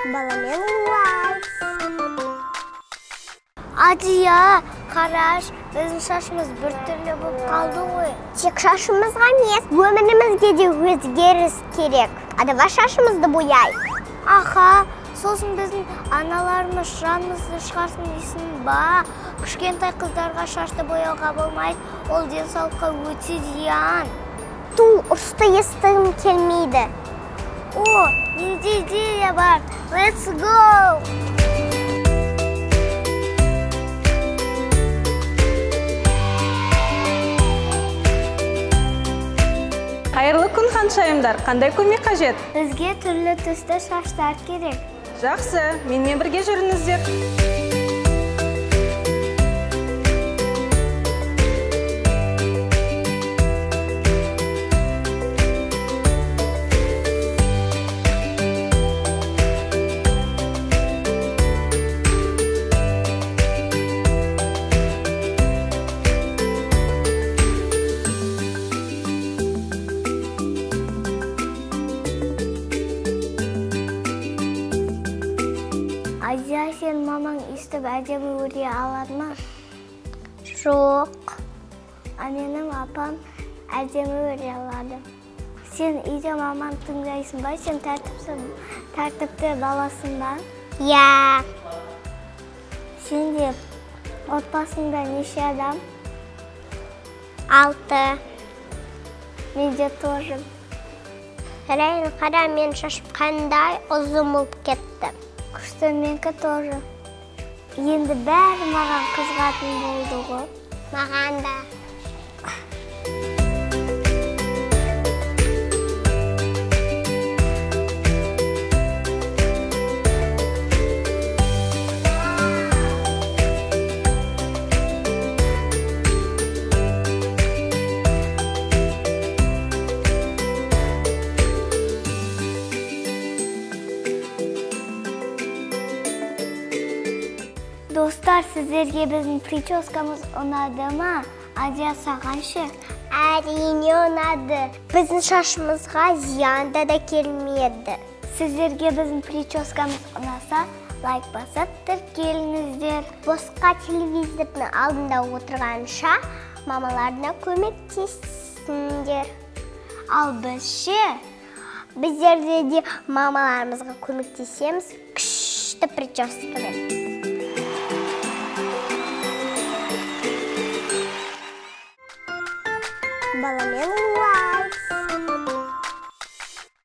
Баламен лайф. Адия, қараш, біздің шашымыз бір түрлі болып қалды ғой. Тек шашымызға емес, өмірімізге де өзгеріс керек. Адава шашымызды бояй. Аха, сосын біздің аналарымыз жанымызды шығарсын дейсің ба? Кішкентай қыздарға шашты бояуға болмайды, ол денсаулыққа өте зиян. Ұрысты естігім келмейді. О, менде идея бар. Let's go! Қайырлы күн, ханшайымдар. Қандай көмек қажет? Бізге түрлі түсті шаштар керек. Жақсы, менімен бірге жүріңіздер. Азия, сен мамаң естіп әдемі өре алады ма? Жоқ. Менің апам әдемі өре алады. Сен үйде маманы тыңдайсың ба? Сен тәртіпті баласың ба? Я. Сен де отбасыңда неше адам? 6. Менде тоже. Қара, мен шашып қандай ұзын болып кетті. Күшті, менкі тоже. Енді бәрі маған қызғатын болды ғой. Маған да. Достар, сіздерге біздің прическамыз ұнады ма? Адия, саған ше? Әрине ұнады. Біздің шашымызға зиянда да келмеді. Сіздерге біздің прическамыз ұнаса, лайк басып тіркеліңіздер. Босқа телевизордың алдында отырғанша мамаларына көмектессіңдер. Ал біз ше? Біздерде де мамаларымызға көмектесеміз күшті прическамен. Баламен